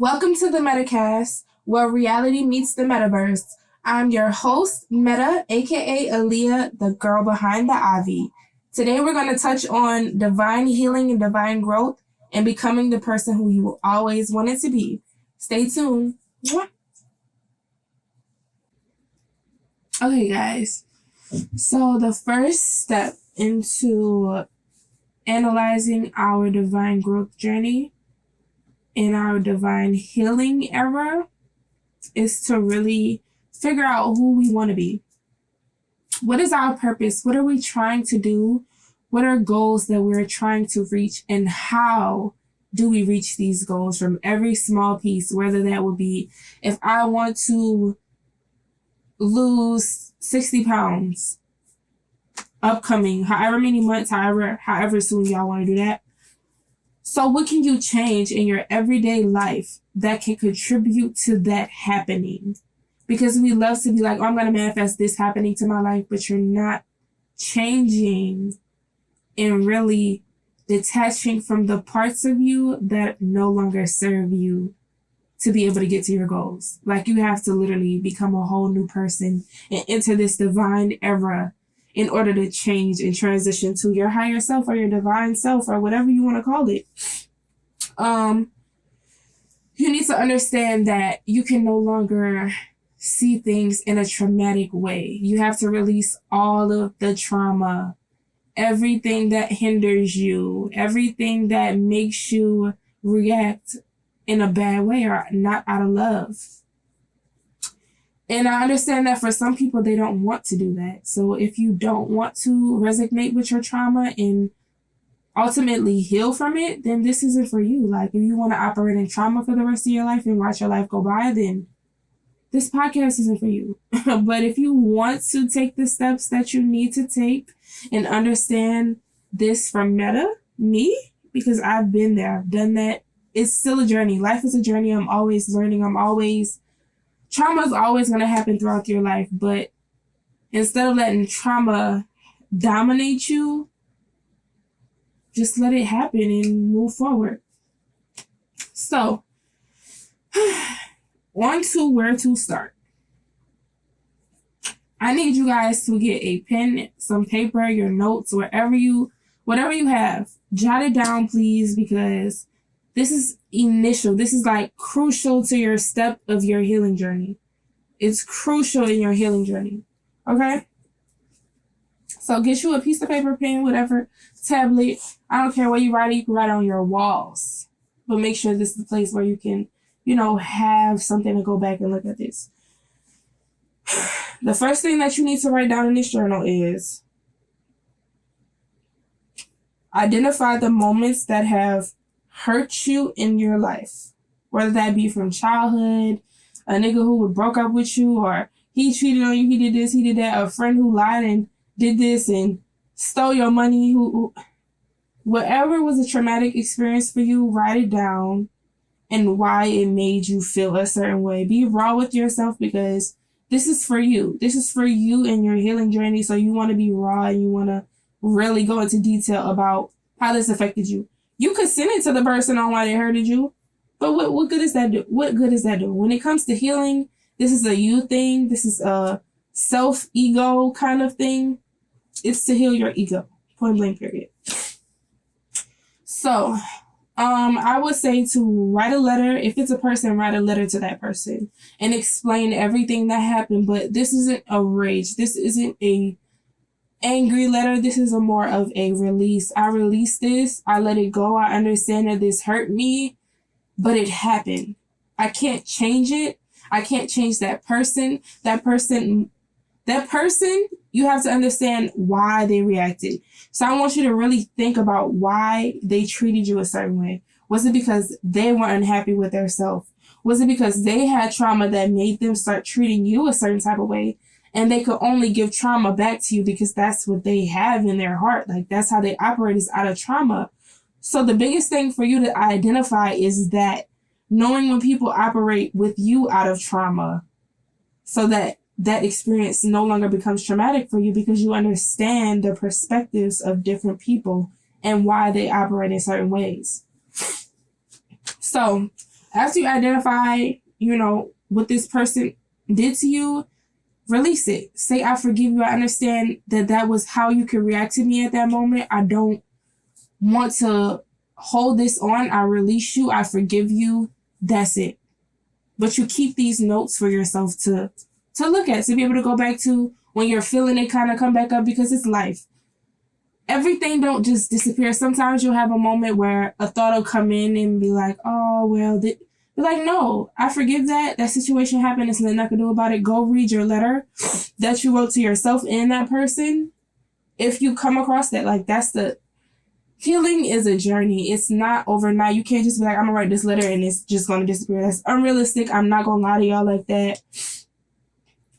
Welcome to the Metacast, where reality meets the metaverse. I'm your host, Meta, aka Aaliyah, the girl behind the Ivy. Today we're going to touch on divine healing and divine growth and becoming the person who you always wanted to be. Stay tuned. Okay, guys. So the first step into analyzing our divine growth journey in our divine healing era is to really figure out who we want to be. What is our purpose? What are we trying to do? What are goals that we're trying to reach? And how do we reach these goals from every small piece? Whether that would be, if I want to lose 60 pounds upcoming, however many months, however soon y'all want to do that. So what can you change in your everyday life that can contribute to that happening? Because we love to be like, oh, I'm going to manifest this happening to my life, but you're not changing and really detaching from the parts of you that no longer serve you to be able to get to your goals. Like, you have to literally become a whole new person and enter this divine era in order to change and transition to your higher self or your divine self or whatever you want to call it. You need to understand that you can no longer see things in a traumatic way. You have to release all of the trauma, everything that hinders you, everything that makes you react in a bad way or not out of love. And I understand that for some people, they don't want to do that. So if you don't want to resonate with your trauma and ultimately heal from it, then this isn't for you. Like, if you want to operate in trauma for the rest of your life and watch your life go by, then this podcast isn't for you. But if you want to take the steps that you need to take and understand this from me, because I've been there, I've done that. It's still a journey. Life is a journey. I'm always learning. Trauma is always going to happen throughout your life, but instead of letting trauma dominate you, just let it happen and move forward. So, on to where to start. I need you guys to get a pen, some paper, your notes, whatever you have. Jot it down, please, because this is initial. This is like crucial to your step of your healing journey. It's crucial in your healing journey. Okay? So get you a piece of paper, pen, whatever, tablet. I don't care where you write it. You can write on your walls. But make sure this is the place where you can, have something to go back and look at this. The first thing that you need to write down in this journal is identify the moments that have hurt you in your life, whether that be from childhood, a nigga who broke up with you, or he cheated on you, he did this, he did that, a friend who lied and did this and stole your money, whatever was a traumatic experience for you, write it down and why it made you feel a certain way. Be raw with yourself, because this is for you. This is for you in your healing journey. So you want to be raw and you want to really go into detail about how this affected you. You could send it to the person on why they hurted you, but what good is that do? What good is that do? When it comes to healing, this is a you thing. This is a self-ego kind of thing. It's to heal your ego. Point blank, period. So, I would say to write a letter. If it's a person, write a letter to that person and explain everything that happened. But this isn't a rage. This isn't a angry letter. This is a more of a release. I release this. I let it go. I understand that this hurt me, but it happened. I can't change it. I can't change that person. That person, you have to understand why they reacted. So I want you to really think about why they treated you a certain way. Was it because they were unhappy with themselves? Was it because they had trauma that made them start treating you a certain type of way? And they could only give trauma back to you because that's what they have in their heart. Like, that's how they operate, is out of trauma. So the biggest thing for you to identify is that knowing when people operate with you out of trauma, so that experience no longer becomes traumatic for you, because you understand the perspectives of different people and why they operate in certain ways. So After you identify, what this person did to you, release it. Say, I forgive you. I understand that was how you could react to me at that moment. I don't want to hold this on. I release you. I forgive you. That's it. But you keep these notes for yourself to look at, to be able to go back to when you're feeling it kind of come back up, because it's life. Everything don't just disappear. Sometimes you'll have a moment where a thought will come in and be like, oh, well, be like, no, I forgive that. That situation happened. There's nothing I can do about it. Go read your letter that you wrote to yourself and that person. If you come across that, like, that's the healing is a journey. It's not overnight. You can't just be like, I'm going to write this letter and it's just going to disappear. That's unrealistic. I'm not going to lie to y'all like that.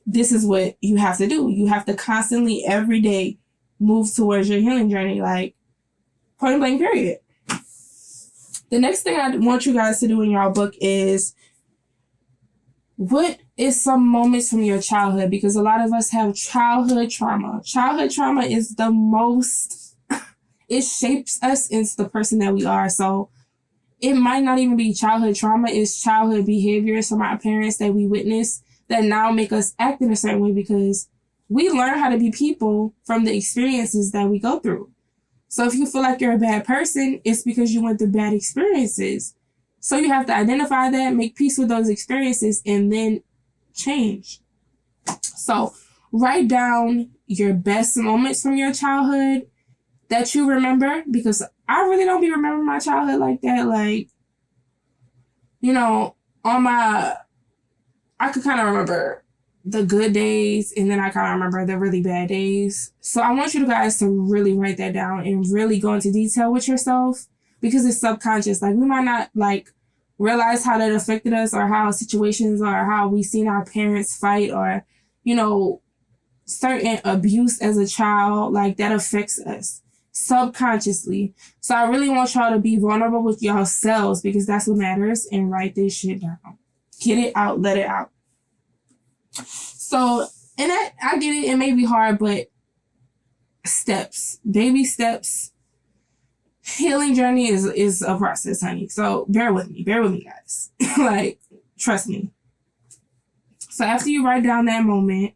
This is what you have to do. You have to constantly, every day, move towards your healing journey. Like, point blank, period. The next thing I want you guys to do in your book is, what is some moments from your childhood? Because a lot of us have childhood trauma. Childhood trauma is the most, it shapes us into the person that we are. So it might not even be childhood trauma. It's childhood behaviors from our parents that we witness that now make us act in a certain way, because we learn how to be people from the experiences that we go through. So if you feel like you're a bad person, it's because you went through bad experiences. So you have to identify that, make peace with those experiences, and then change. So write down your best moments from your childhood that you remember, because I really don't be remembering my childhood like that. Like, I could kind of remember the good days, and then I kind of remember the really bad days. So I want you guys to really write that down and really go into detail with yourself, because it's subconscious. Like, we might not realize how that affected us, or how situations, or how we seen our parents fight, or, certain abuse as a child, like that affects us subconsciously. So I really want y'all to be vulnerable with yourselves, because that's what matters, and write this shit down. Get it out, let it out. So, and I get it, it may be hard, but steps, baby steps. Healing journey is a process, honey. So bear with me, guys. Like, trust me. So after you write down that moment,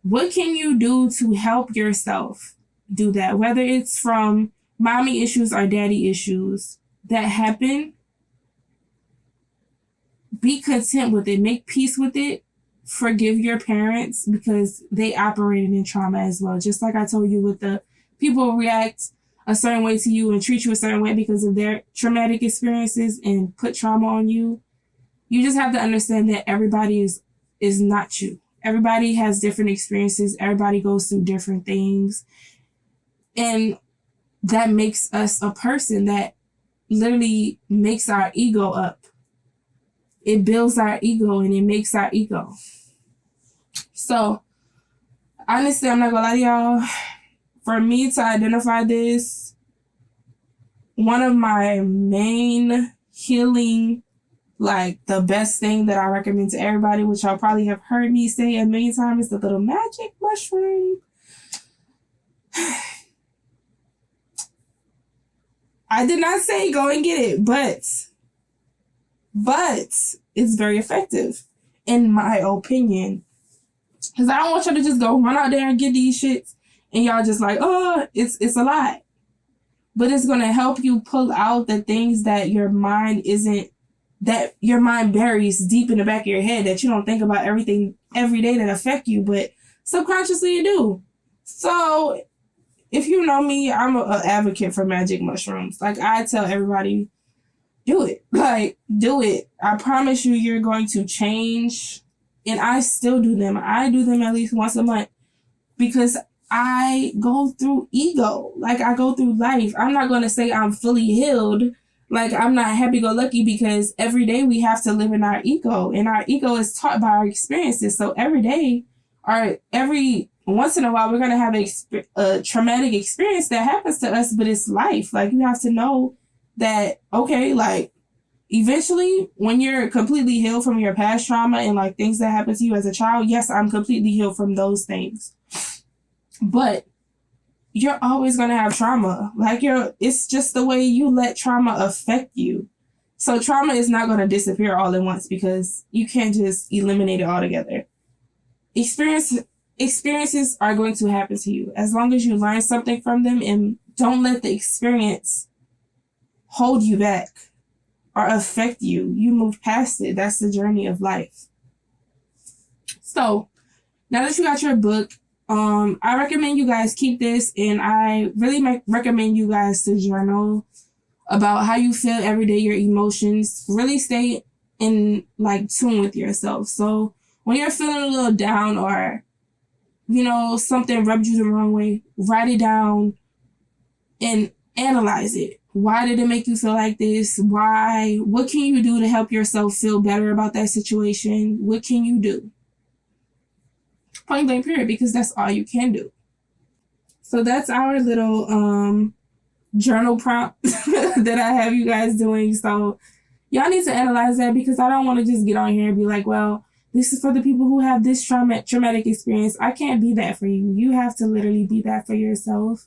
what can you do to help yourself do that? Whether it's from mommy issues or daddy issues that happen, be content with it. Make peace with it. Forgive your parents, because they operated in trauma as well. Just like I told you, with the people react a certain way to you and treat you a certain way because of their traumatic experiences and put trauma on you. You just have to understand that everybody is not you. Everybody has different experiences. Everybody goes through different things. And that makes us a person. That literally makes our ego up. It builds our ego, and it makes our ego. So, honestly, I'm not gonna lie to y'all. For me to identify this, one of my main healing, like the best thing that I recommend to everybody, which y'all probably have heard me say a million times, is the little magic mushroom. I did not say go and get it, but it's very effective, in my opinion. Because I don't want y'all to just go run out there and get these shits, and y'all just like, oh, it's a lot. But it's going to help you pull out the things that your mind buries deep in the back of your head, that you don't think about everything every day that affect you, but subconsciously you do. So if you know me, I'm an advocate for magic mushrooms. Like, I tell everybody, do it. Like, do it. I promise you, you're going to change. And I still do them. I do them at least once a month, because I go through ego. Like, I go through life. I'm not going to say I'm fully healed. Like, I'm not happy-go-lucky, because every day we have to live in our ego. And our ego is taught by our experiences. So every day, or every once in a while, we're going to have a traumatic experience that happens to us. But it's life. Like, you have to know that, okay, like, eventually, when you're completely healed from your past trauma and like things that happened to you as a child, yes, I'm completely healed from those things. But you're always going to have trauma. Like, it's just the way you let trauma affect you. So trauma is not going to disappear all at once because you can't just eliminate it altogether. Experiences are going to happen to you as long as you learn something from them and don't let the experience hold you back or affect you. You move past it. That's the journey of life. So now that you got your book, I recommend you guys keep this, and I really recommend you guys to journal about how you feel every day, your emotions. Really stay in like tune with yourself. So when you're feeling a little down or, you know, something rubbed you the wrong way, write it down and analyze it. Why did it make you feel like this? Why? What can you do to help yourself feel better about that situation? What can you do? Point blank period, because that's all you can do. So that's our little journal prompt that I have you guys doing. So y'all need to analyze that, because I don't want to just get on here and be like, well, this is for the people who have this traumatic experience. I can't be that for you. You have to literally be that for yourself.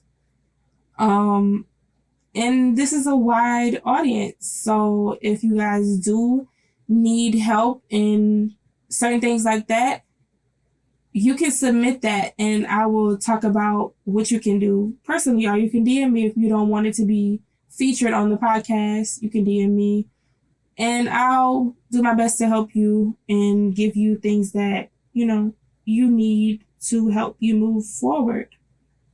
And this is a wide audience. So if you guys do need help in certain things like that, you can submit that and I will talk about what you can do personally, or you can DM me if you don't want it to be featured on the podcast. You can DM me and I'll do my best to help you and give you things that, you know, you need to help you move forward,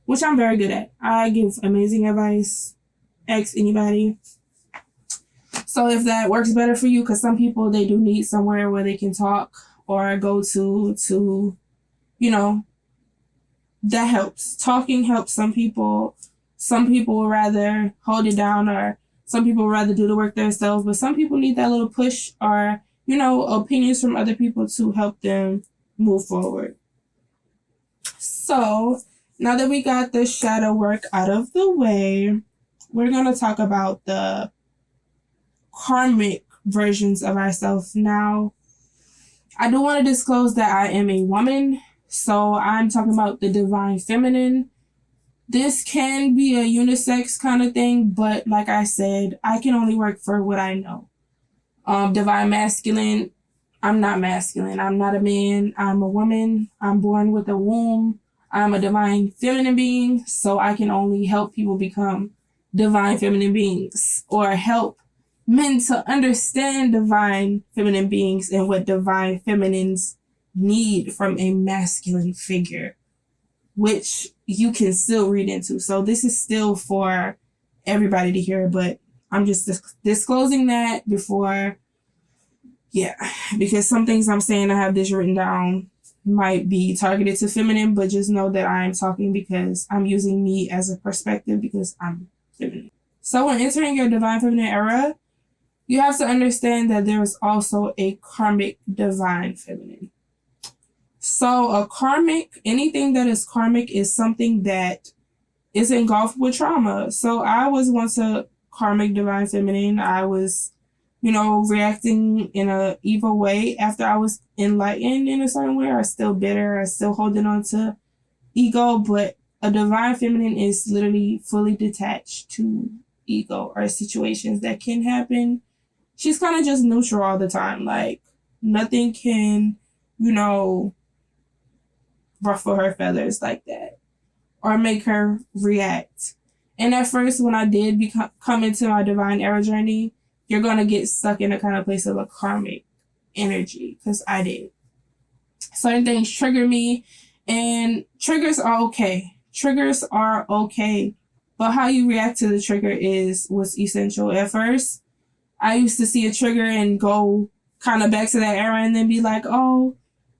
which I'm very good at. I give amazing advice. Ask anybody. So if that works better for you, because some people, they do need somewhere where they can talk or go to, you know, that helps. Talking helps some people. Some people would rather hold it down, or some people would rather do the work themselves, but some people need that little push or, you know, opinions from other people to help them move forward. So now that we got the shadow work out of the way, we're going to talk about the karmic versions of ourselves. Now, I do want to disclose that I am a woman. So I'm talking about the divine feminine. This can be a unisex kind of thing, but like I said, I can only work for what I know. Divine masculine, I'm not masculine. I'm not a man. I'm a woman. I'm born with a womb. I'm a divine feminine being, so I can only help people become divine feminine beings, or help men to understand divine feminine beings and what divine feminines need from a masculine figure, which you can still read into. So this is still for everybody to hear, but I'm just disclosing that before, because some things I'm saying, I have this written down, might be targeted to feminine, but just know that I'm talking because I'm using me as a perspective because I'm feminine. So when entering your divine feminine era, you have to understand that there is also a karmic divine feminine. So a karmic, anything that is karmic is something that is engulfed with trauma. So I was once a karmic divine feminine. I was, you know, reacting in a evil way after I was enlightened in a certain way, or still bitter, or still holding on to ego. But a divine feminine is literally fully detached to ego or situations that can happen. She's kind of just neutral all the time. Like nothing can, you know, ruffle her feathers like that or make her react. And at first, when I did come into my divine era journey, you're going to get stuck in a kind of place of a karmic energy, because I did. Certain things trigger me, and triggers are okay. Triggers are okay, but how you react to the trigger is what's essential. At first, I used to see a trigger and go kind of back to that era and then be like, oh,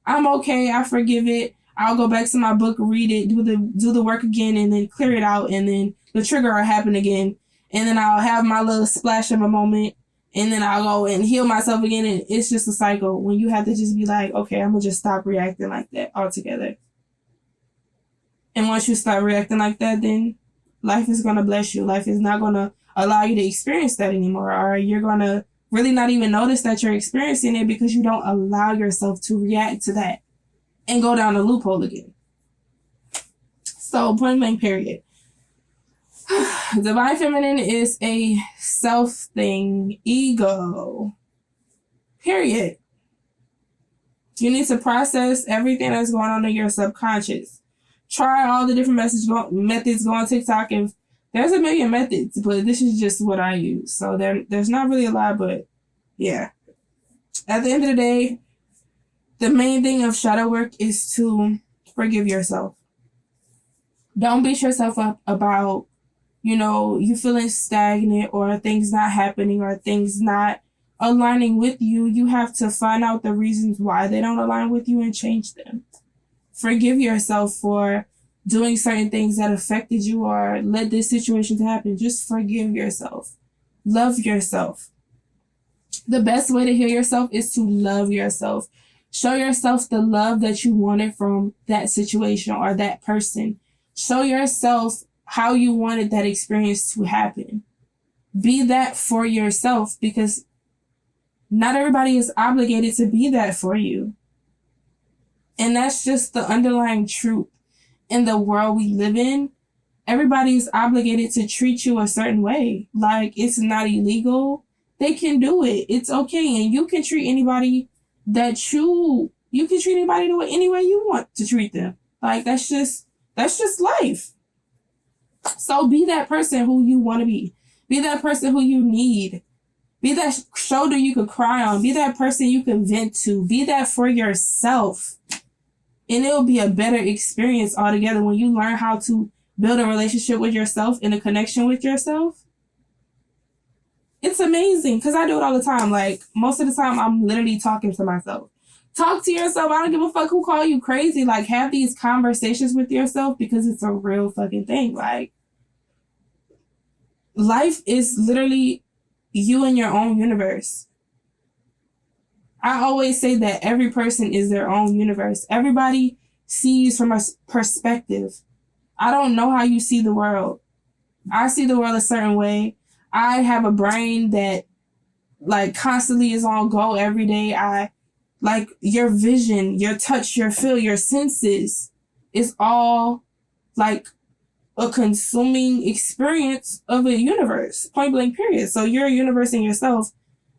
I'm okay, I forgive it. I'll go back to my book, read it, do the work again, and then clear it out, and then the trigger will happen again. And then I'll have my little splash of a moment, and then I'll go and heal myself again, and it's just a cycle when you have to just be like, okay, I'm going to just stop reacting like that altogether. And once you start reacting like that, then life is going to bless you. Life is not going to allow you to experience that anymore, or you're going to really not even notice that you're experiencing it because you don't allow yourself to react to that and go down the loophole again. So point blank period. Divine feminine is a self thing, ego. Period. You need to process everything that's going on in your subconscious. Try all the different methods. Go on TikTok. And there's a million methods, but this is just what I use. So there's not really a lot, but yeah. At the end of the day, the main thing of shadow work is to forgive yourself. Don't beat yourself up about, you feeling stagnant or things not happening or things not aligning with you. You have to find out the reasons why they don't align with you and change them. Forgive yourself for doing certain things that affected you or led this situation to happen. Just forgive yourself. Love yourself. The best way to heal yourself is to love yourself. Show yourself the love that you wanted from that situation or that person. Show yourself how you wanted that experience to happen. Be that for yourself, because not everybody is obligated to be that for you. And that's just the underlying truth. In the world we live in, everybody is obligated to treat you a certain way. Like, it's not illegal. They can do it. It's okay. And you can treat anybody you can treat anybody any way you want to treat them. Like, that's just life. So be that person who you want to be. Be that person who you need. Be that shoulder you could cry on. Be that person you can vent to. Be that for yourself. And it'll be a better experience altogether when you learn how to build a relationship with yourself and a connection with yourself. It's amazing, because I do it all the time. Like, most of the time, I'm literally talking to myself. Talk to yourself. I don't give a fuck who call you crazy. Like, have these conversations with yourself, because it's a real fucking thing. Like, life is literally you in your own universe. I always say that every person is their own universe. Everybody sees from a perspective. I don't know how you see the world. I see the world a certain way. I have a brain that, like, constantly is on go every day. Like, your vision, your touch, your feel, your senses is all, like, a consuming experience of a universe, point blank period. So you're a universe in yourself.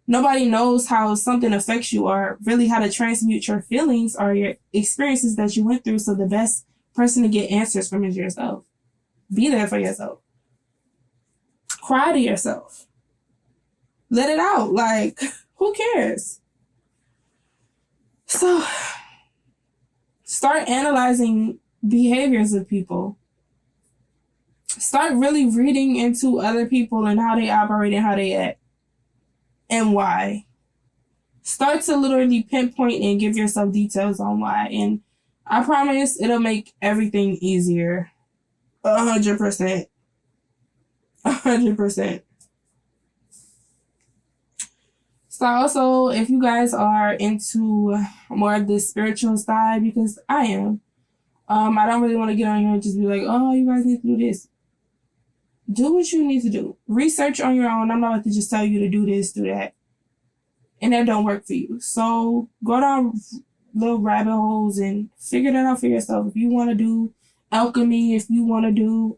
Nobody knows how something affects you or really how to transmute your feelings or your experiences that you went through. So the best person to get answers from is yourself. Be there for yourself. Cry to yourself. Let it out. Like, who cares? So start analyzing behaviors of people. Start really reading into other people and how they operate and how they act and why. Start to literally pinpoint and give yourself details on why. And I promise it'll make everything easier. 100%. 100%. So also, if you guys are into more of the spiritual side, because I am, I don't really want to get on here and just be like, oh, you guys need to do this. Do what you need to do. Research on your own. I'm not about to just tell you to do this, do that. And that don't work for you. So go down little rabbit holes and figure that out for yourself. If you want to do alchemy, if you want to do,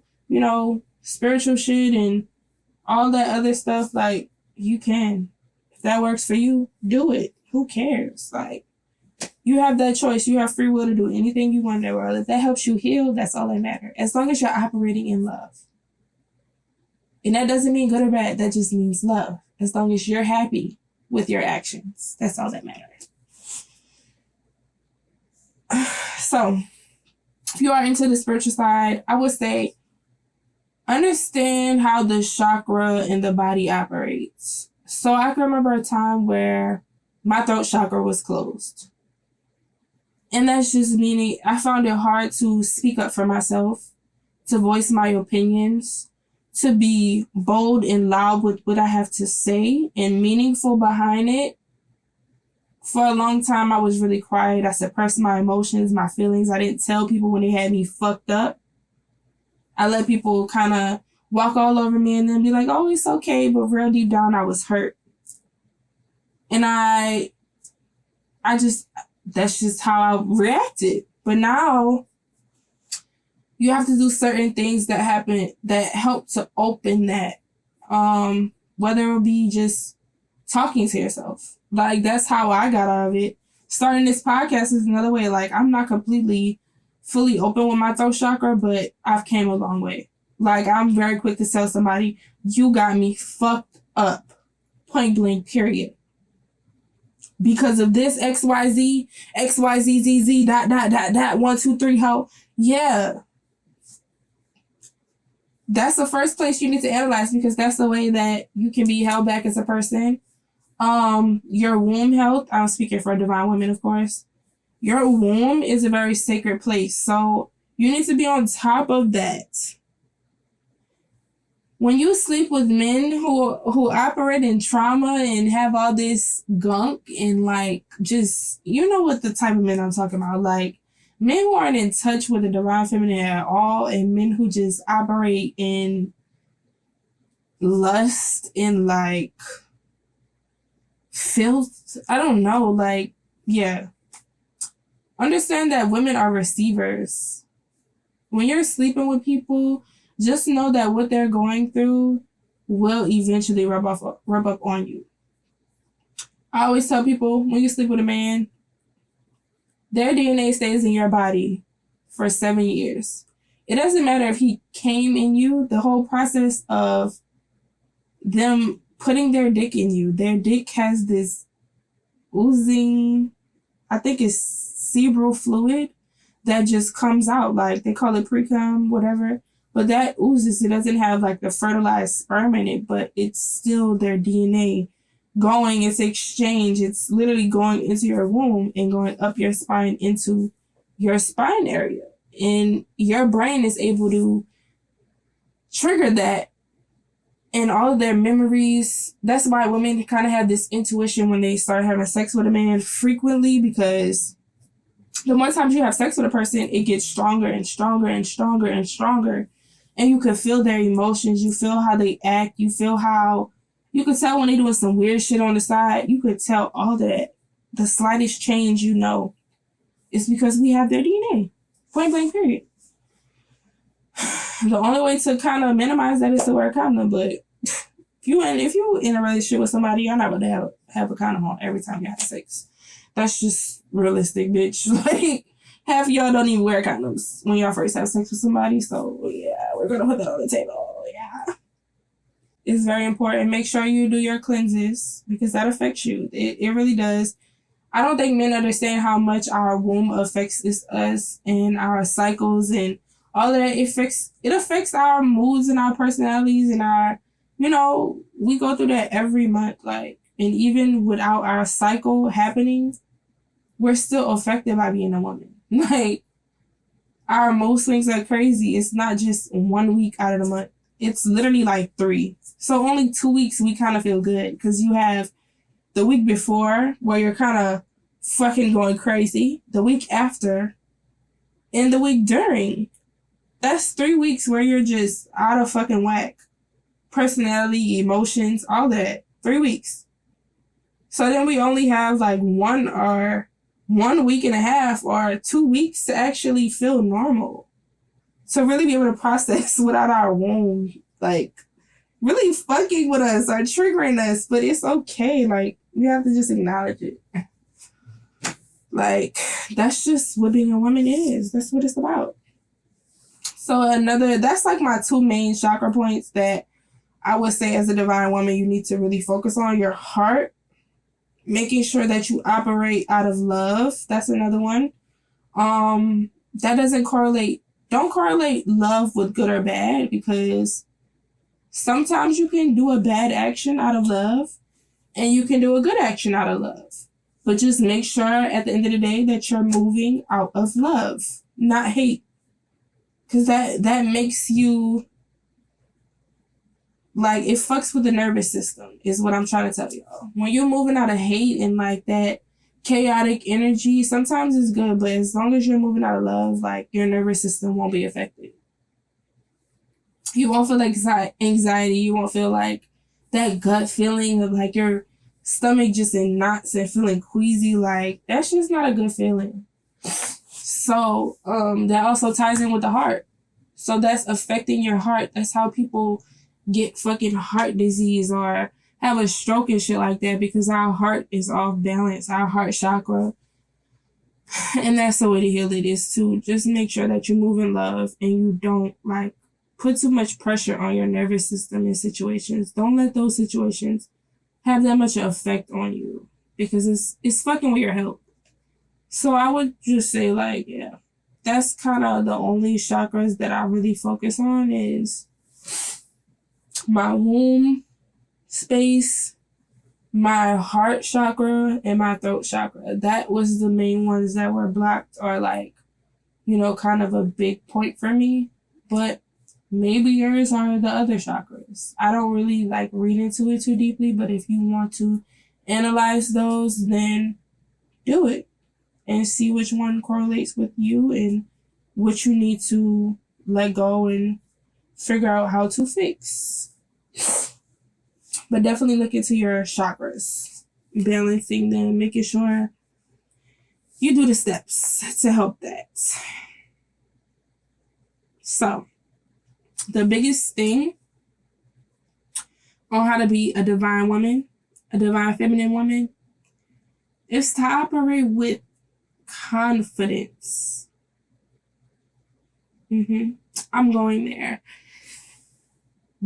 spiritual shit and all that other stuff, like, you can. If that works for you, do it. Who cares? Like, you have that choice. You have free will to do anything you want in the world. If that helps you heal, that's all that matters. As long as you're operating in love. And that doesn't mean good or bad. That just means love. As long as you're happy with your actions. That's all that matters. So, if you are into the spiritual side, I would say understand how the chakra in the body operates. So I can remember a time where my throat chakra was closed. And that's just meaning I found it hard to speak up for myself, to voice my opinions, to be bold and loud with what I have to say and meaningful behind it. For a long time, I was really quiet. I suppressed my emotions, my feelings. I didn't tell people when they had me fucked up. I let people kind of walk all over me and then be like, oh, it's okay. But real deep down, I was hurt. And that's just how I reacted. But now, You have to do certain things that help to open that. Whether it be just talking to yourself. Like, that's how I got out of it. Starting this podcast is another way. Like, I'm not completely fully open with my throat chakra, but I've came a long way. Like, I'm very quick to tell somebody, you got me fucked up. Point blank, period. Because of this XYZ, XYZZZ, dot, dot, dot, dot, 1, 2, 3, ho. Yeah. That's the first place you need to analyze, because that's the way that you can be held back as a person. Your womb health, I'm speaking for divine women, of course. Your womb is a very sacred place, so you need to be on top of that. When you sleep with men who operate in trauma and have all this gunk and like just, you know what the type of men I'm talking about, like men who aren't in touch with the divine feminine at all, and men who just operate in lust and like filth. I don't know, like, yeah. Understand that women are receivers. When you're sleeping with people, just know that what they're going through will eventually rub up on you. I always tell people, when you sleep with a man, their DNA stays in your body for 7 years. It doesn't matter if he came in you, the whole process of them putting their dick in you, their dick has this oozing, I think it's cerebral fluid that just comes out. Like, they call it pre-cum, whatever. But that oozes. It doesn't have like the fertilized sperm in it, but it's still their DNA going. It's exchange. It's literally going into your womb and going up your spine into your spine area. And your brain is able to trigger that and all of their memories. That's why women kind of have this intuition when they start having sex with a man frequently, because the more times you have sex with a person, it gets stronger and stronger and stronger and stronger. And you can feel their emotions. You feel how they act. You feel how, you can tell when they're doing some weird shit on the side. You could tell all that. The slightest change, you know, it's because we have their DNA. Point blank, period. The only way to kind of minimize that is to wear a condom. But if you in a relationship with somebody, you're not going to have a condom on every time you have sex. That's just realistic, bitch. Like, half of y'all don't even wear condoms when y'all first have sex with somebody. So, yeah, we're going to put that on the table. Yeah. It's very important. Make sure you do your cleanses, because that affects you. It really does. I don't think men understand how much our womb affects us and our cycles and all of that. It affects our moods and our personalities and our, you know, we go through that every month. Like, and even without our cycle happening, we're still affected by being a woman. Like, our mood swings are crazy. It's not just 1 week out of the month. It's literally like 3. So only 2 weeks we kind of feel good, because you have the week before where you're kind of fucking going crazy, the week after, and the week during. That's 3 weeks where you're just out of fucking whack. Personality, emotions, all that. 3 weeks. So then we only have like 1 week and a half or 2 weeks to actually feel normal. To really be able to process without our womb, like, really fucking with us or triggering us. But it's okay. Like, we have to just acknowledge it. Like, that's just what being a woman is. That's what it's about. So that's like my 2 main chakra points that I would say as a divine woman you need to really focus on. Your heart, making sure that you operate out of love. That's another one. That doesn't correlate. Don't correlate love with good or bad, because sometimes you can do a bad action out of love and you can do a good action out of love. But just make sure at the end of the day that you're moving out of love, not hate. Because that makes you, like, it fucks with the nervous system, is what I'm trying to tell y'all. When you're moving out of hate and like that chaotic energy, sometimes it's good, but as long as you're moving out of love, like, your nervous system won't be affected. You won't feel like anxiety. You won't feel like that gut feeling of like your stomach just in knots and feeling queasy. Like, that's just not a good feeling. So that also ties in with the heart. So that's affecting your heart. That's how people get fucking heart disease or have a stroke and shit like that, because our heart is off balance, our heart chakra. And that's the way to heal it, is to just make sure that you move in love and you don't like put too much pressure on your nervous system in situations. Don't let those situations have that much effect on you, because it's fucking with your health. So I would just say, like, yeah, that's kind of the only chakras that I really focus on, is my womb space, my heart chakra, and my throat chakra. That was the main ones that were blocked, or like, you know, kind of a big point for me. But maybe yours are the other chakras. I don't really like read into it too deeply, but if you want to analyze those, then do it and see which one correlates with you and what you need to let go and figure out how to fix. But definitely look into your chakras, balancing them, making sure you do the steps to help that. So, the biggest thing on how to be a divine woman, a divine feminine woman, is to operate with confidence. I'm going there.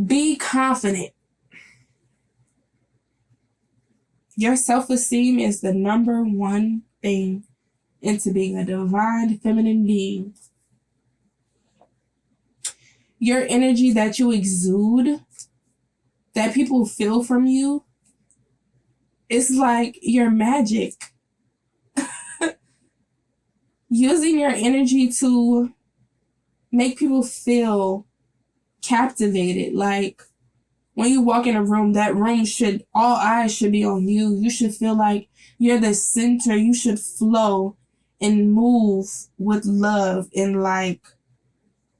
Be confident. Your self-esteem is the number one thing into being a divine feminine being. Your energy that you exude, that people feel from you, it's like your magic. Using your energy to make people feel captivated. Like, when you walk in a room, that room all eyes should be on you. You should feel like you're the center. You should flow and move with love and like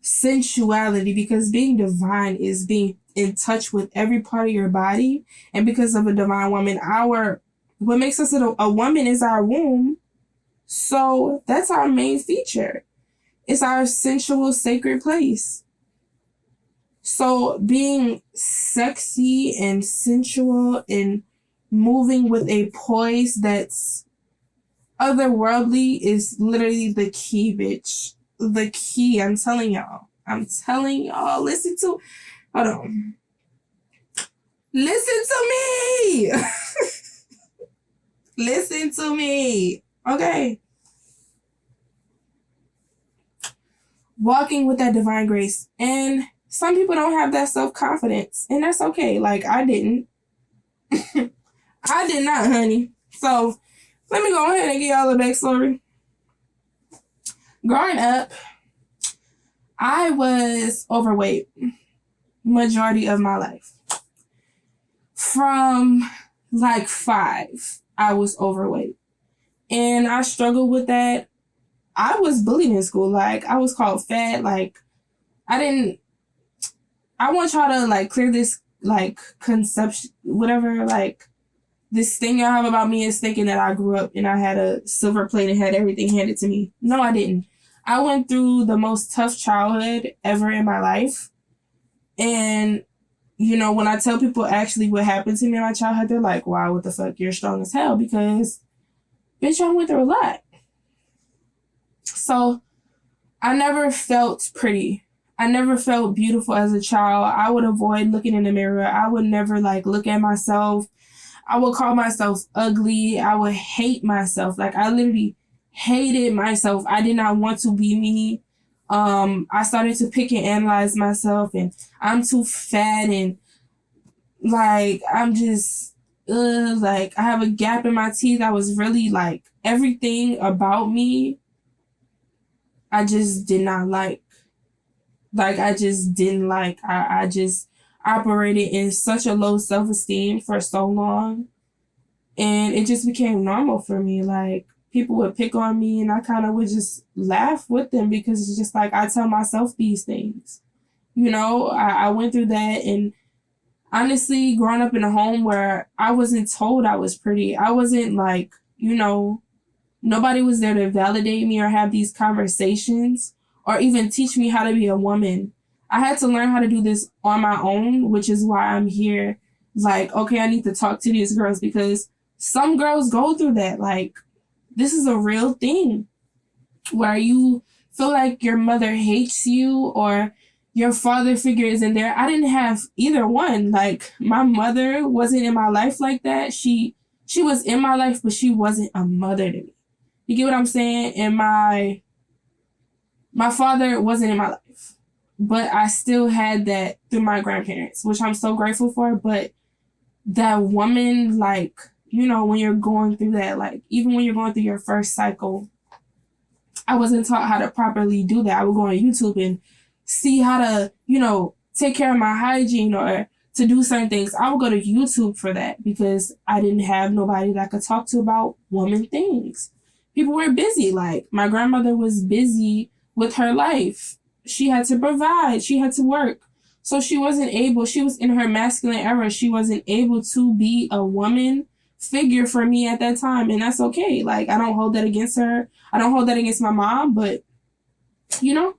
sensuality, because being divine is being in touch with every part of your body. And because of a divine woman, what makes us a woman is our womb. So that's our main feature. It's our sensual, sacred place. So being sexy and sensual and moving with a poise that's otherworldly is literally the key, bitch. The key. I'm telling y'all. Listen to me. Listen to me. Okay. Walking with that divine grace. And some people don't have that self-confidence, and that's okay. Like, I didn't. I did not, honey. So let me go ahead and give y'all a backstory. Growing up, I was overweight majority of my life. From like 5, I was overweight. And I struggled with that. I was bullied in school. Like, I was called fat. Like, I want y'all to like clear this like conception, whatever, like this thing y'all have about me is thinking that I grew up and I had a silver plate and had everything handed to me. No, I didn't. I went through the most tough childhood ever in my life. And, you know, when I tell people actually what happened to me in my childhood, they're like, wow, what the fuck? You're strong as hell, because, bitch, I went through a lot. So I never felt pretty. I never felt beautiful as a child. I would avoid looking in the mirror. I would never like look at myself. I would call myself ugly. I would hate myself. Like, I literally hated myself. I did not want to be me. I started to pick and analyze myself, and I'm too fat, and like, I'm just, like, I have a gap in my teeth. I was really like, everything about me, I just did not like. Like, I just didn't like. I just operated in such a low self-esteem for so long. And it just became normal for me. Like, people would pick on me and I kind of would just laugh with them, because it's just like, I tell myself these things. You know, I went through that. And honestly, growing up in a home where I wasn't told I was pretty, I wasn't like, you know, nobody was there to validate me or have these conversations or even teach me how to be a woman. I had to learn how to do this on my own, which is why I'm here. Like, okay, I need to talk to these girls because some girls go through that. Like, this is a real thing where you feel like your mother hates you or your father figure isn't there. I didn't have either one. Like, my mother wasn't in my life like that. She was in my life, but she wasn't a mother to me. You get what I'm saying? And my father wasn't in my life, but I still had that through my grandparents, which I'm so grateful for. But that woman, like, you know, when you're going through that, like, even when you're going through your first cycle, I wasn't taught how to properly do that. I would go on YouTube and see how to, you know, take care of my hygiene or to do certain things. I would go to YouTube for that because I didn't have nobody that I could talk to about woman things. People were busy. Like, my grandmother was busy with her life. She had to provide. She had to work. So she was in her masculine era. She wasn't able to be a woman figure for me at that time. And that's okay. Like, I don't hold that against her. I don't hold that against my mom. But, you know,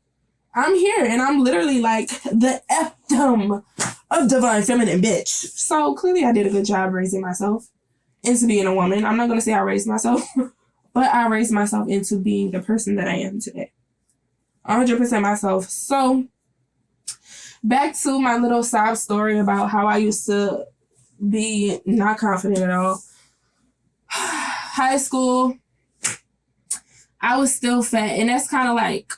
I'm here and I'm literally like the epitome of divine feminine bitch. So clearly I did a good job raising myself into being a woman. I'm not going to say I raised myself, but I raised myself into being the person that I am today. 100% myself. So back to my little sob story about how I used to be not confident at all. High school, I was still fat. And that's kind of like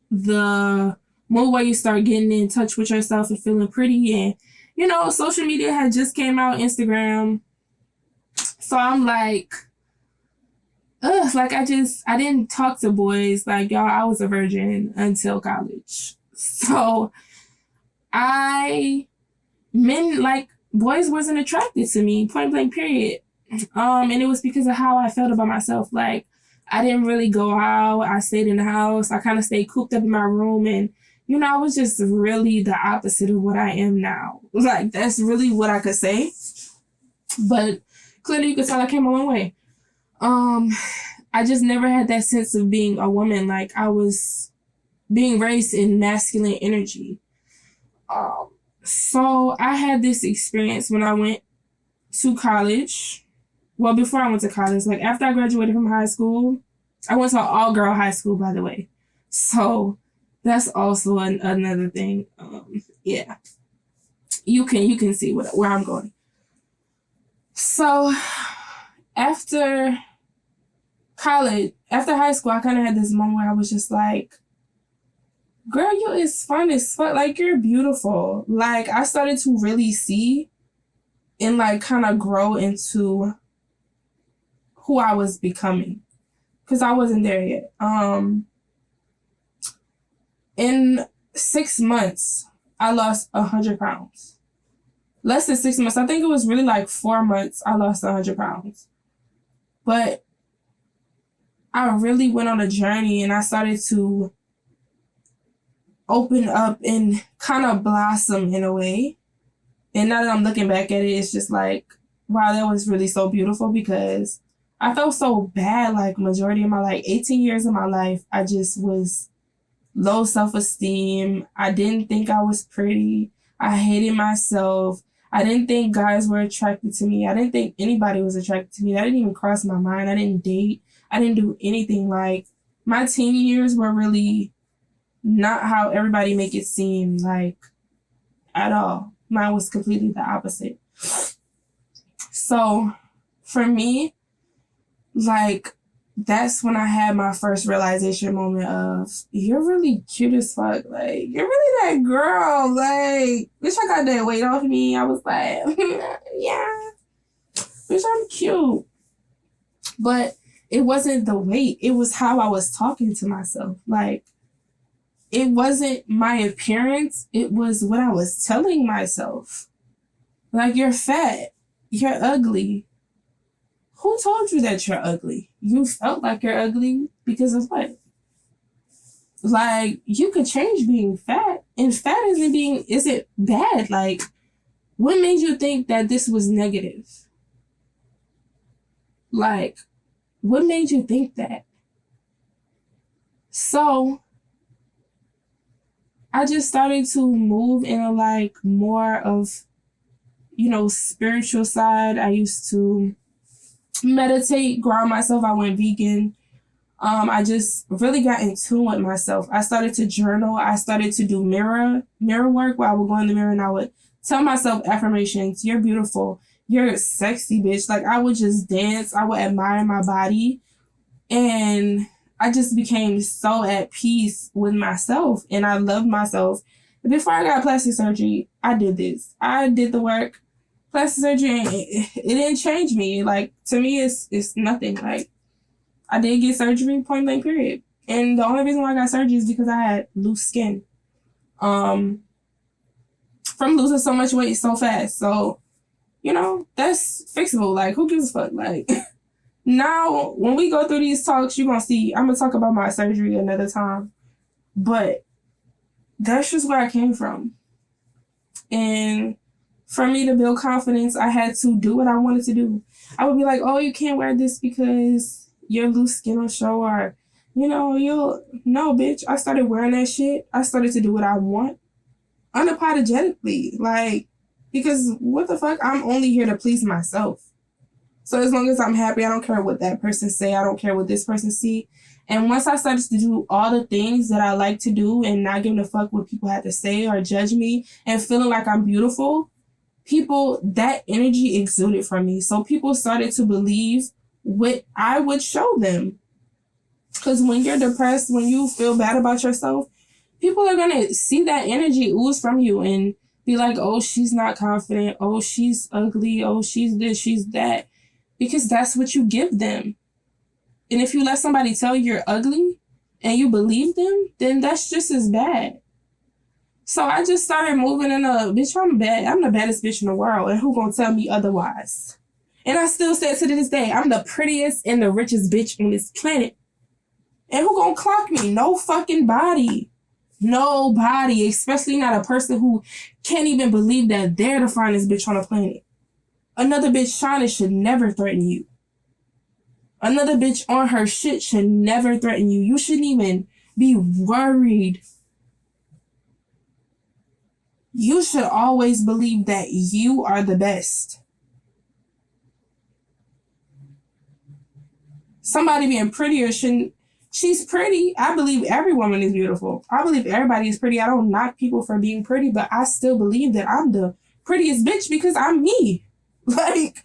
the moment where you start getting in touch with yourself and feeling pretty. And, you know, social media had just came out, Instagram. So I'm like, ugh, like I didn't talk to boys. Like, y'all, I was a virgin until college. So boys wasn't attracted to me, point blank period. And it was because of how I felt about myself. Like, I didn't really go out. I stayed in the house. I kind of stayed cooped up in my room. And, you know, I was just really the opposite of what I am now. Like, that's really what I could say. But clearly you could tell I came a long way. I just never had that sense of being a woman. Like, I was being raised in masculine energy. So I had this experience when I went to college. Well, before I went to college, like after I graduated from high school, I went to an all-girl high school, by the way. So that's also another thing. Yeah, you can see where I'm going. So after high school, I kind of had this moment where I was just like, girl, you is fun as fuck. Like, you're beautiful. Like, I started to really see and like kind of grow into who I was becoming. Because I wasn't there yet. In 6 months, I lost 100 pounds. Less than 6 months. I think it was really like 4 months I lost 100 pounds. But I really went on a journey and I started to open up and kind of blossom in a way. And now that I'm looking back at it, it's just like, wow, that was really so beautiful because I felt so bad. Like, majority of my, like 18 years of my life, I just was low self-esteem. I didn't think I was pretty. I hated myself. I didn't think guys were attracted to me. I didn't think anybody was attracted to me. That didn't even cross my mind. I didn't date. I didn't do anything. Like, my teen years were really not how everybody make it seem, like, at all. Mine was completely the opposite. So for me, like, that's when I had my first realization moment of, you're really cute as fuck. Like, you're really that girl. Like, bitch, I got that weight off me. I was like, yeah, bitch, I'm cute. But it wasn't the weight. It was how I was talking to myself. Like, it wasn't my appearance. It was what I was telling myself. Like, you're fat. You're ugly. Who told you that you're ugly? You felt like you're ugly because of what? Like, you could change being fat. And fat isn't bad. Like, what made you think that this was negative? Like, what made you think that? So I just started to move in a like more of, spiritual side. I used to meditate, ground myself. I went vegan. I just really got in tune with myself. I started to journal. I started to do mirror work where I would go in the mirror and I would tell myself affirmations. You're beautiful. You're sexy, bitch. Like, I would just dance. I would admire my body. And I just became so at peace with myself. And I loved myself. Before I got plastic surgery, I did this. I did the work. Plastic surgery, it didn't change me. Like, to me, it's nothing. Like, I did get surgery, point blank, period. And the only reason why I got surgery is because I had loose skin. From losing so much weight so fast. So, that's fixable. Like, who gives a fuck? Like, now, when we go through these talks, you're going to see, I'm going to talk about my surgery another time. But that's just where I came from. And for me to build confidence, I had to do what I wanted to do. I would be like, oh, you can't wear this because your loose skin will show, or, no, bitch. I started wearing that shit. I started to do what I want unapologetically. Like, because what the fuck? I'm only here to please myself. So as long as I'm happy, I don't care what that person say. I don't care what this person see. And once I started to do all the things that I like to do and not giving a fuck what people had to say or judge me and feeling like I'm beautiful, that energy exuded from me. So people started to believe what I would show them. Because when you're depressed, when you feel bad about yourself, people are going to see that energy ooze from you and be like, oh, she's not confident. Oh, she's ugly. Oh, she's this, she's that. Because that's what you give them. And if you let somebody tell you you're ugly and you believe them, then that's just as bad. So I just started moving in bitch, I'm the baddest bitch in the world. And who gonna tell me otherwise? And I still say to this day, I'm the prettiest and the richest bitch on this planet. And who gonna clock me? No fucking body. Nobody, especially not a person who can't even believe that they're the finest bitch on the planet. Another bitch shining should never threaten you. Another bitch on her shit should never threaten you. You shouldn't even be worried. You should always believe that you are the best. Somebody being prettier shouldn't. She's pretty. I believe every woman is beautiful. I believe everybody is pretty. I don't knock people for being pretty, but I still believe that I'm the prettiest bitch because I'm me. Like,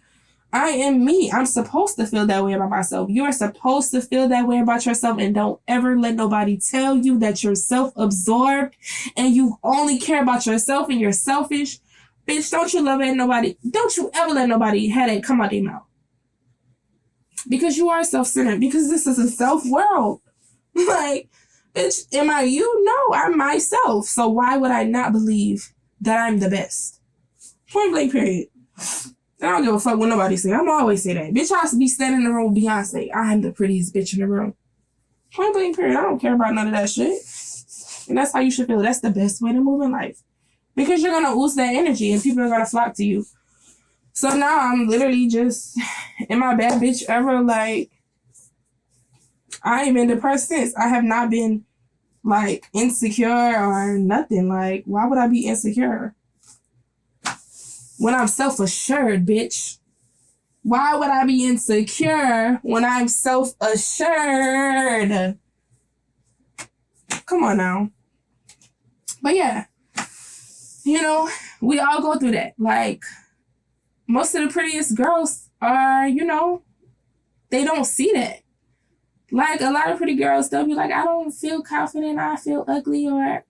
I am me. I'm supposed to feel that way about myself. You are supposed to feel that way about yourself, and don't ever let nobody tell you that you're self-absorbed and you only care about yourself and you're selfish. Bitch, don't you ever let nobody have that come out their mouth. Because you are self-centered. Because this is a self-world. Like, bitch, am I you? No, I'm myself. So why would I not believe that I'm the best? Point blank, period. I don't give a fuck what nobody say. I'm always say that. Bitch, I be standing in the room with Beyonce. I'm the prettiest bitch in the room. Point blank, period. I don't care about none of that shit. And that's how you should feel. That's the best way to move in life. Because you're going to ooze that energy and people are going to flock to you. So now I'm literally just, am I bad bitch ever? Like, I ain't been depressed since. I have not been, like, insecure or nothing. Like, why would I be insecure? When I'm self-assured, bitch. Why would I be insecure when I'm self-assured? Come on now. But yeah, we all go through that. Like, most of the prettiest girls are, they don't see that. Like, a lot of pretty girls, they'll be like, I don't feel confident, I feel ugly, or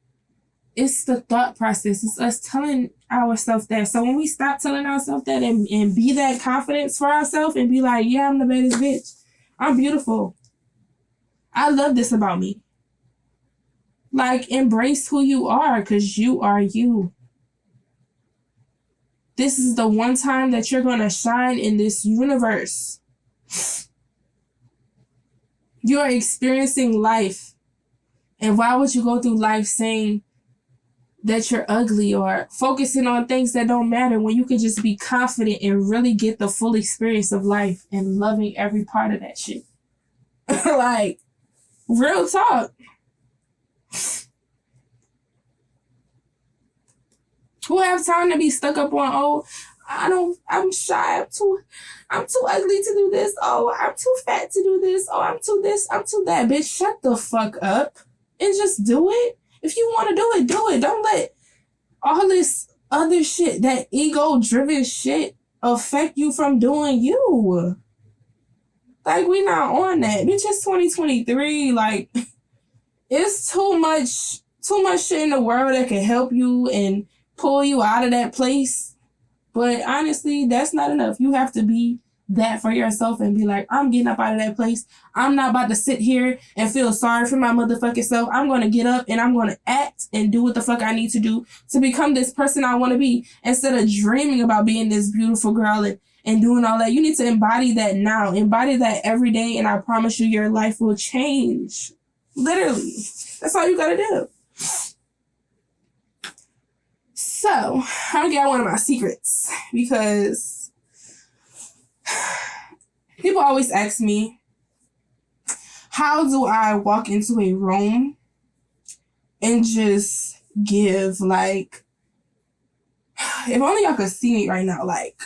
it's the thought process. It's us telling ourselves that. So when we stop telling ourselves that and be that confidence for ourselves and be like, yeah, I'm the baddest bitch. I'm beautiful. I love this about me. Like, embrace who you are, because you are you. This is the one time that you're going to shine in this universe. You are experiencing life. And why would you go through life saying that you're ugly or focusing on things that don't matter when you could just be confident and really get the full experience of life and loving every part of that shit? Like, real talk. Who have time to be stuck up on, oh, I'm shy, I'm too ugly to do this, oh, I'm too fat to do this, oh, I'm too this, I'm too that. Bitch, shut the fuck up and just do it. If you want to do it, do it. Don't let all this other shit, that ego-driven shit, affect you from doing you. Like, we not on that. Bitch, it's 2023. Like, it's too much shit in the world that can help you and pull you out of that place. But honestly, that's not enough. You have to be that for yourself and be like, I'm getting up out of that place. I'm not about to sit here and feel sorry for my motherfucking self. I'm going to get up and I'm going to act and do what the fuck I need to do to become this person I want to be, instead of dreaming about being this beautiful girl and doing all that. You need to embody that now. Embody that every day, and I promise you your life will change. Literally. That's all you got to do. So, I'm going to get out one of my secrets, because people always ask me, how do I walk into a room and just give, like, if only y'all could see me right now, like,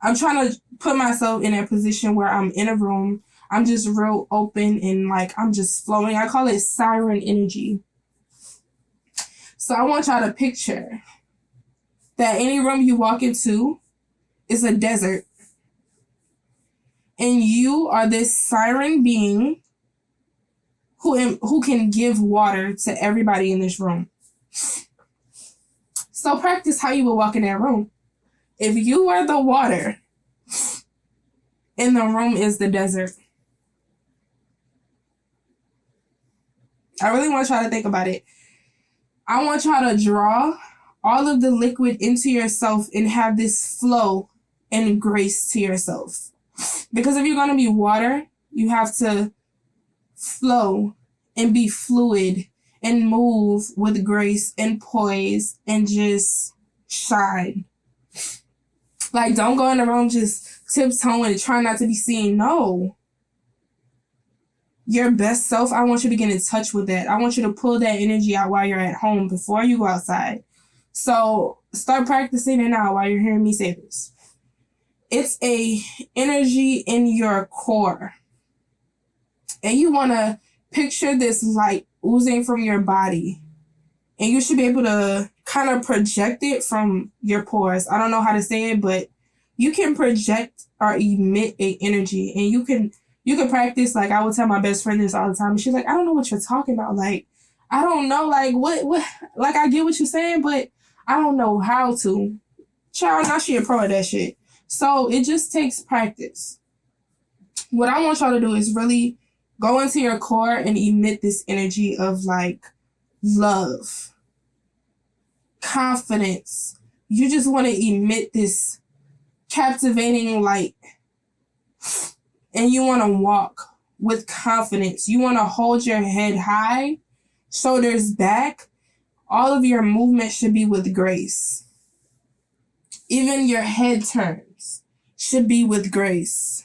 I'm trying to put myself in a position where I'm in a room, I'm just real open and, like, I'm just flowing. I call it siren energy. So I want y'all to picture that any room you walk into is a desert. And you are this siren being who can give water to everybody in this room. So practice how you will walk in that room. If you are the water and the room is the desert, I really want y'all to think about it. I want y'all to draw all of the liquid into yourself and have this flow and grace to yourself. Because if you're going to be water, you have to flow and be fluid and move with grace and poise and just shine. Like, don't go in the room just tiptoeing and try not to be seen. No. Your best self, I want you to get in touch with that. I want you to pull that energy out while you're at home before you go outside. So start practicing it now while you're hearing me say this. It's a energy in your core. And you want to picture this light oozing from your body. And you should be able to kind of project it from your pores. I don't know how to say it, but you can project or emit a energy. And you can practice. Like, I would tell my best friend this all the time. And she's like, I don't know what you're talking about. Like, I don't know. Like, what, like, I get what you're saying, but I don't know how to. Child, now she a pro at that shit. So it just takes practice. What I want y'all to do is really go into your core and emit this energy of, like, love, confidence. You just want to emit this captivating light. And you want to walk with confidence. You want to hold your head high, shoulders back. All of your movement should be with grace. Even your head turns should be with grace.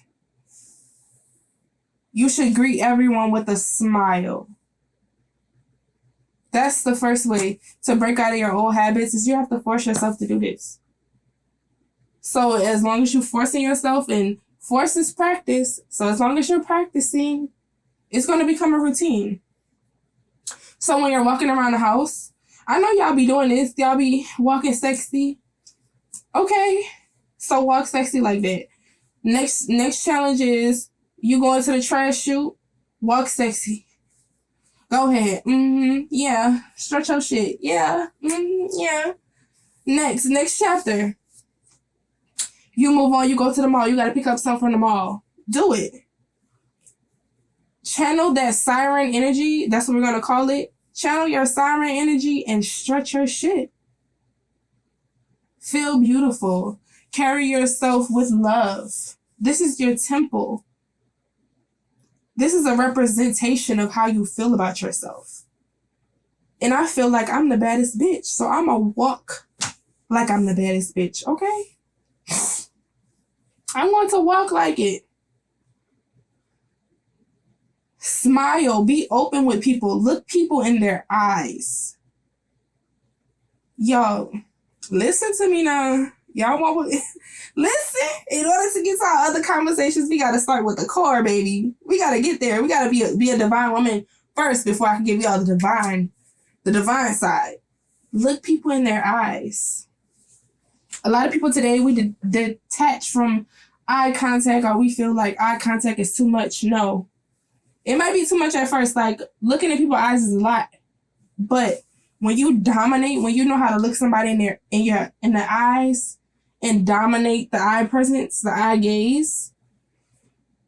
You should greet everyone with a smile. That's the first way to break out of your old habits, is you have to force yourself to do this. So as long as you're forcing yourself, and force is practice, so as long as you're practicing, it's going to become a routine. So when you're walking around the house, I know y'all be doing this. Y'all be walking sexy. Okay. So walk sexy like that. Next challenge is you go into the trash chute. Walk sexy. Go ahead. Yeah. Stretch your shit. Yeah. Yeah. Next chapter. You move on. You go to the mall. You got to pick up something from the mall. Do it. Channel that siren energy. That's what we're going to call it. Channel your siren energy and stretch your shit. Feel beautiful. Carry yourself with love. This is your temple. This is a representation of how you feel about yourself. And I feel like I'm the baddest bitch. So I'm going to walk like I'm the baddest bitch. Okay? I want to walk like it. Smile. Be open with people. Look people in their eyes. Yo, Listen to me now. Y'all want listen. In order to get to our other conversations, we gotta start with the core, baby. We gotta get there. We gotta be a divine woman first before I can give y'all the divine side. Look people in their eyes. A lot of people today, we detach from eye contact, or we feel like eye contact is too much. No. It might be too much at first. Like, looking at people's eyes is a lot. But when you dominate, when you know how to look somebody in the eyes and dominate the eye presence, the eye gaze,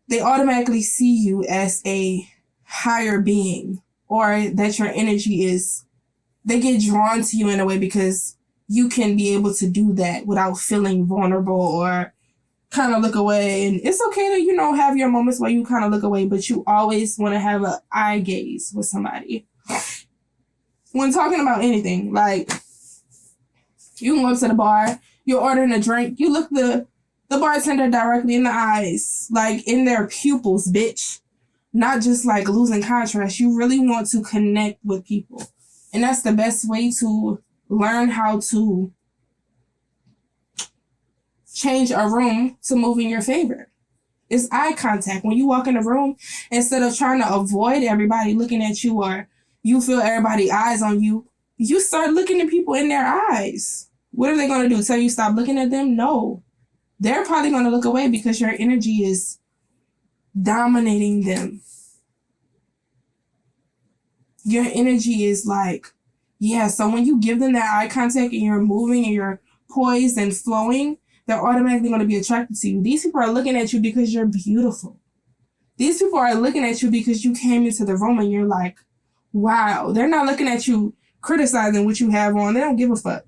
they automatically see you as a higher being, or that your energy is, they get drawn to you in a way because you can be able to do that without feeling vulnerable or kind of look away. And it's okay to, have your moments where you kind of look away, but you always want to have an eye gaze with somebody. When talking about anything, like, you can go up to the bar, you're ordering a drink, you look the bartender directly in the eyes, like in their pupils, bitch. Not just like losing contrast. You really want to connect with people. And that's the best way to learn how to change a room to move in your favor. It's eye contact. When you walk in a room, instead of trying to avoid everybody looking at you, or you feel everybody's eyes on you, you start looking at people in their eyes. What are they going to do? Tell you stop looking at them? No. They're probably going to look away because your energy is dominating them. Your energy is like, yeah, so when you give them that eye contact and you're moving and you're poised and flowing, they're automatically going to be attracted to you. These people are looking at you because you're beautiful. These people are looking at you because you came into the room and you're like, wow. They're not looking at you criticizing what you have on. They don't give a fuck.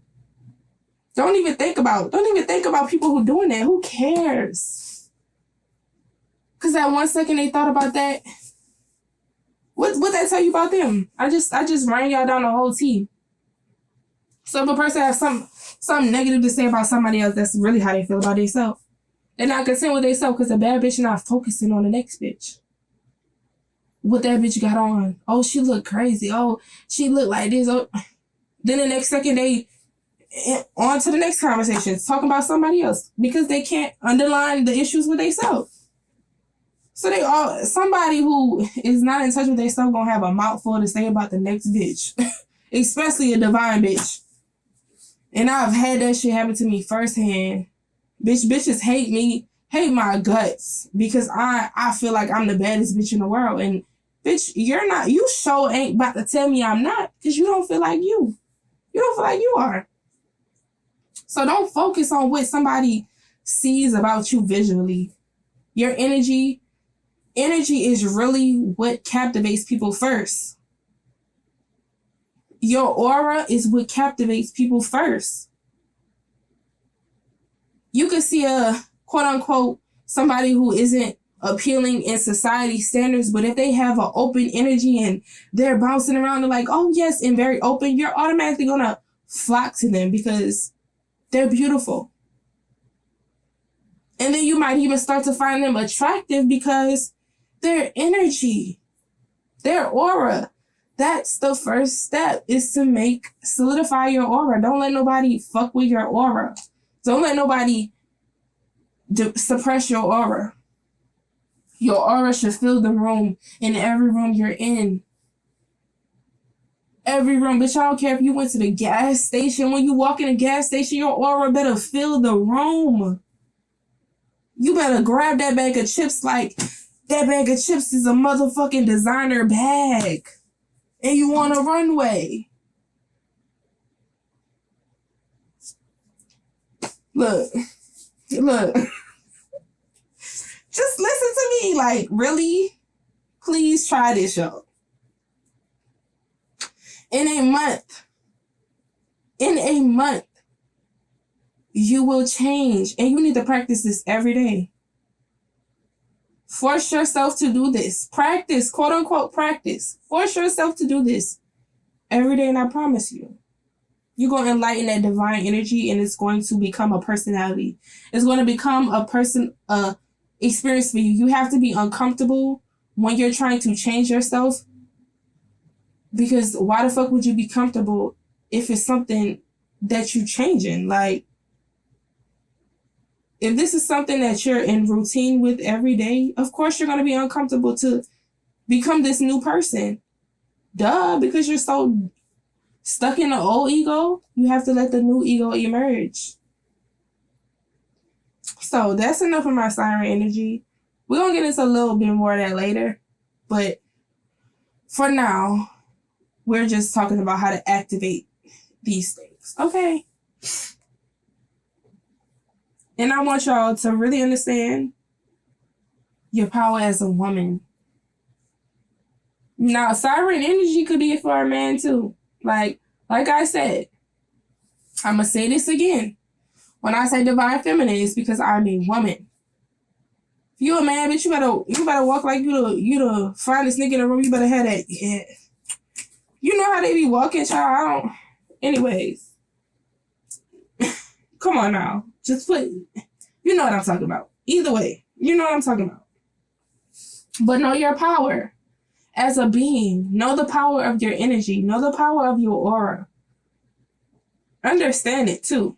Don't even think about people who doing that. Who cares? Because that 1 second they thought about that, what that tell you about them? I just ran y'all down the whole tea. So if a person has something negative to say about somebody else, that's really how they feel about themselves. They're not content with themselves because the bad bitch not focusing on the next bitch. What that bitch got on. Oh, she look crazy. Oh, she look like this. Oh. Then the next second they on to the next conversation, talking about somebody else because they can't underline the issues with themselves. So somebody who is not in touch with themselves gonna have a mouthful to say about the next bitch, especially a divine bitch. And I've had that shit happen to me firsthand. Bitches hate me, hate my guts because I feel like I'm the baddest bitch in the world. And bitch, you're not. You sure ain't about to tell me I'm not because you don't feel like you. You don't feel like you are. So don't focus on what somebody sees about you visually. Your energy is really what captivates people first. Your aura is what captivates people first. You could see a quote unquote somebody who isn't appealing in society standards, but if they have an open energy and they're bouncing around and like, oh yes, and very open, you're automatically gonna flock to them because they're beautiful. And then you might even start to find them attractive because their energy, their aura, that's the first step, is to solidify your aura. Don't let nobody fuck with your aura. Don't let nobody suppress your aura. Your aura should fill the room in every room you're in. Every room. Bitch, I don't care if you went to the gas station. When you walk in a gas station, your aura better fill the room. You better grab that bag of chips like that bag of chips is a motherfucking designer bag. And you on a runway. Look. Just listen to me. Like, really? Please try this, y'all. In a month, you will change. And you need to practice this every day. Force yourself to do this. Practice, quote unquote, practice. Force yourself to do this every day, and I promise you, you're going to enlighten that divine energy, and it's going to become a personality. It's going to become a experience for you. You have to be uncomfortable when you're trying to change yourself, because why the fuck would you be comfortable if it's something that you're changing. Like, if this is something that you're in routine with every day, of course you're going to be uncomfortable to become this new person. Duh, because you're so stuck in the old ego, you have to let the new ego emerge. So that's enough of my siren energy. We're going to get into a little bit more of that later. But for now, we're just talking about how to activate these things. Okay? And I want y'all to really understand your power as a woman. Now, siren energy could be for a man too. Like I said, I'm going to say this again. When I say divine feminine, it's because I'm a woman. If you a man, bitch, you better walk like you the finest nigga in the room. You better have that. Yeah. You know how they be walking, child. Anyways. Come on now. Just put, you know what I'm talking about. Either way, you know what I'm talking about. But know your power as a being. Know the power of your energy. Know the power of your aura. Understand it too.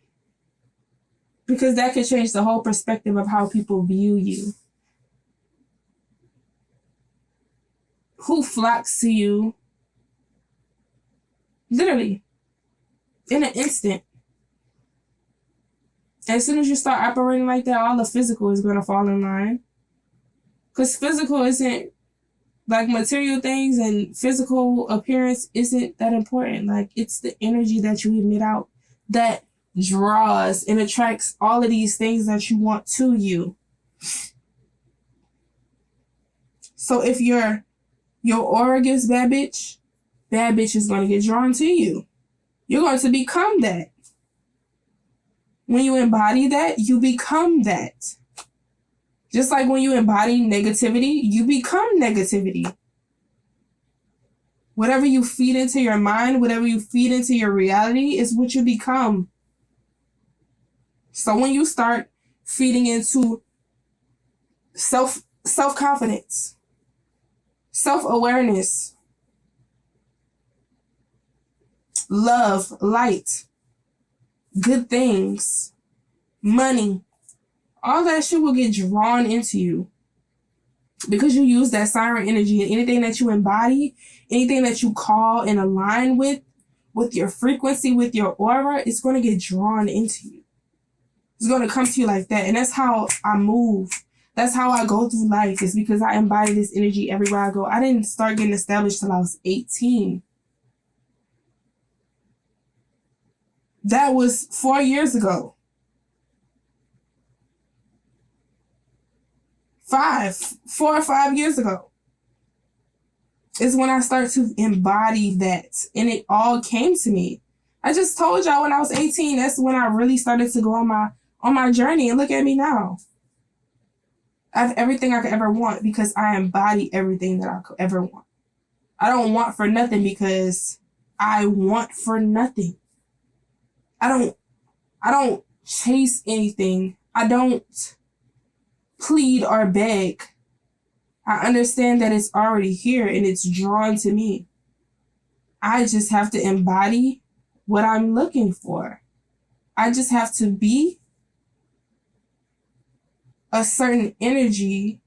Because that could change the whole perspective of how people view you. Who flocks to you. Literally. In an instant. As soon as you start operating like that, all the physical is going to fall in line. Because physical isn't, like, material things and physical appearance isn't that important. Like, it's the energy that you emit out that draws and attracts all of these things that you want to you. So if your aura gives bad bitch is going to get drawn to you. You're going to become that. When you embody that, you become that. Just like when you embody negativity, you become negativity. Whatever you feed into your mind, whatever you feed into your reality is what you become. So when you start feeding into self-confidence, self-awareness, love, light, good things, money, all that shit will get drawn into you because you use that siren energy, and anything that you embody, anything that you call and align with your frequency, with your aura, it's going to get drawn into you. It's going to come to you like that. And that's how I move. That's how I go through life, is because I embody this energy everywhere I go. I didn't start getting established till I was 18. That was 4 years ago. 4 or 5 years ago is when I started to embody that. And it all came to me. I just told y'all when I was 18, that's when I really started to go on my journey. And look at me now. I have everything I could ever want because I embody everything that I could ever want. I don't want for nothing because I want for nothing. I don't chase anything. I don't plead or beg. I understand that it's already here and it's drawn to me. I just have to embody what I'm looking for. I just have to be a certain energy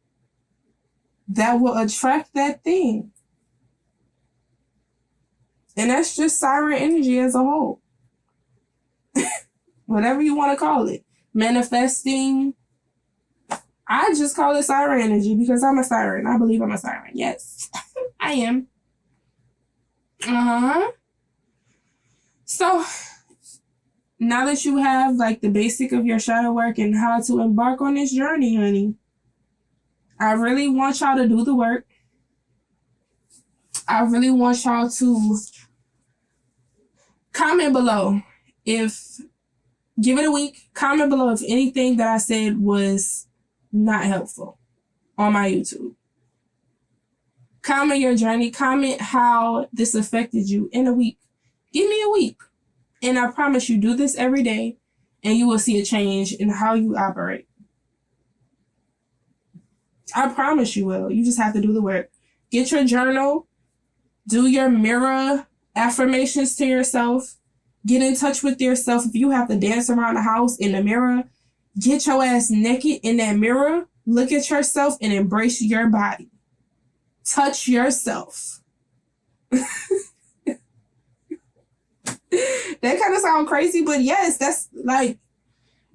that will attract that thing. And that's just siren energy as a whole. Whatever you want to call it. Manifesting. I just call it siren energy because I'm a siren. I believe I'm a siren. Yes, I am. So, now that you have like the basic of your shadow work and how to embark on this journey, honey, I really want y'all to do the work. I really want y'all to comment below. Give it a week. Comment below if anything that I said was not helpful on my YouTube. Comment your journey. Comment how this affected you in a week. Give me a week. And I promise you, do this every day and you will see a change in how you operate. I promise you will. You just have to do the work. Get your journal. Do your mirror affirmations to yourself. Get in touch with yourself. If you have to dance around the house in the mirror, get your ass naked in that mirror. Look at yourself and embrace your body. Touch yourself. That kind of sounds crazy, but yes, that's like,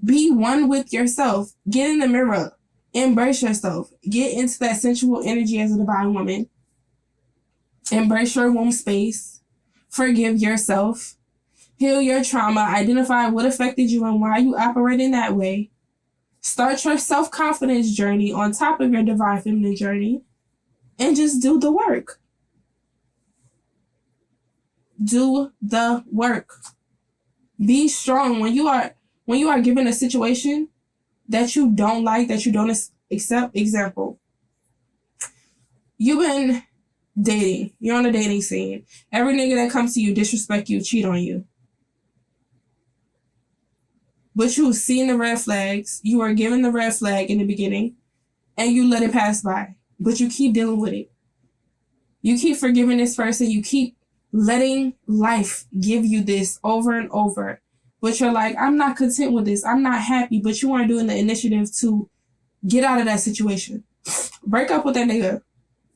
be one with yourself. Get in the mirror. Embrace yourself. Get into that sensual energy as a divine woman. Embrace your womb space. Forgive yourself. Heal your trauma. Identify what affected you and why you operate in that way. Start your self-confidence journey on top of your divine feminine journey. And just do the work. Do the work. Be strong. When you are given a situation that you don't like, that you don't accept, example, you've been dating. You're on a dating scene. Every nigga that comes to you disrespect you, cheat on you. But you've seen the red flags. You are given the red flag in the beginning, and you let it pass by. But you keep dealing with it. You keep forgiving this person. You keep letting life give you this over and over. But you're like, I'm not content with this. I'm not happy. But you aren't doing the initiative to get out of that situation. Break up with that nigga.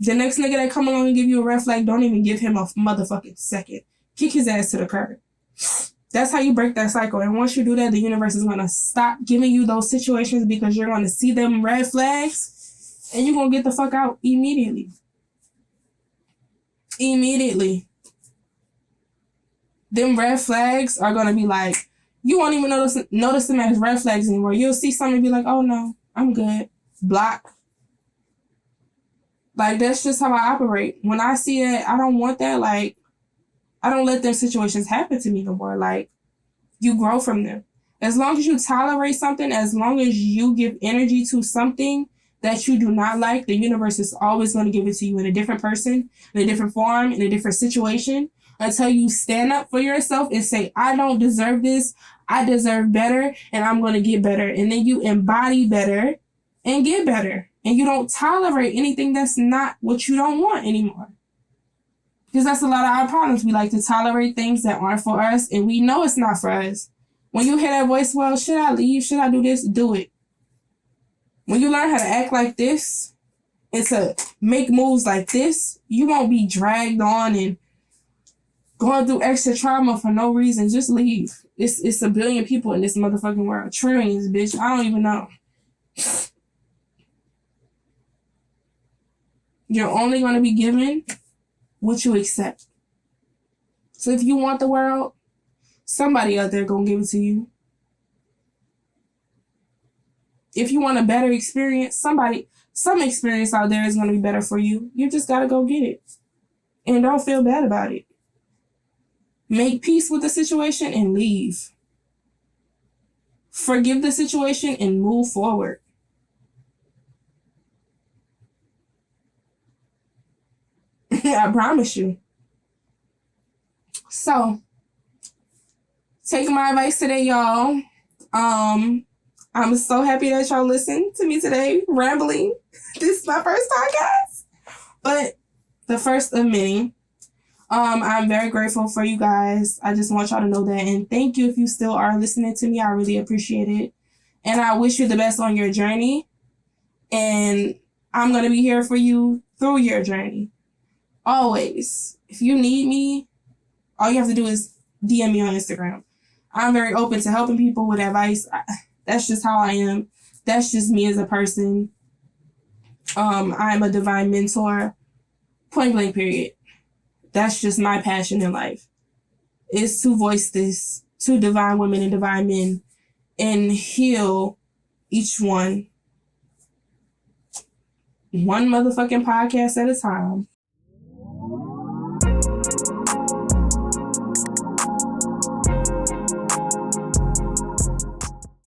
The next nigga that come along and give you a red flag, don't even give him a motherfucking second. Kick his ass to the curb. That's how you break that cycle. And once you do that, the universe is going to stop giving you those situations because you're going to see them red flags and you're going to get the fuck out immediately. Immediately. Them red flags are going to be like, you won't even notice them as red flags anymore. You'll see something and be like, oh no, I'm good. Block. Like, that's just how I operate. When I see it, I don't want that. Like, I don't let them situations happen to me no more. Like, you grow from them. As long as you tolerate something, as long as you give energy to something that you do not like, the universe is always going to give it to you in a different person, in a different form, in a different situation, until you stand up for yourself and say, I don't deserve this. I deserve better, and I'm going to get better. And then you embody better and get better. And you don't tolerate anything that's not what you don't want anymore. Because that's a lot of our problems. We like to tolerate things that aren't for us, and we know it's not for us. When you hear that voice, well, should I leave? Should I do this? Do it. When you learn how to act like this and to make moves like this, you won't be dragged on and going through extra trauma for no reason. Just leave. It's a billion people in this motherfucking world. Trillions, bitch. I don't even know. You're only going to be given what you accept. So if you want the world, somebody out there going to give it to you. If you want a better experience, some experience out there is going to be better for you. You just got to go get it. And don't feel bad about it. Make peace with the situation and leave. Forgive the situation and move forward. I promise you. So, take my advice today, y'all. I'm so happy that y'all listened to me today, rambling. This is my first podcast, but the first of many. I'm very grateful for you guys. I just want y'all to know that. And thank you if you still are listening to me. I really appreciate it. And I wish you the best on your journey. And I'm going to be here for you through your journey. Always. If you need me, all you have to do is DM me on Instagram. I'm very open to helping people with advice. That's just how I am. That's just me as a person. I'm a divine mentor. Point blank, period. That's just my passion in life. Is to voice this to divine women and divine men and heal each one motherfucking podcast at a time.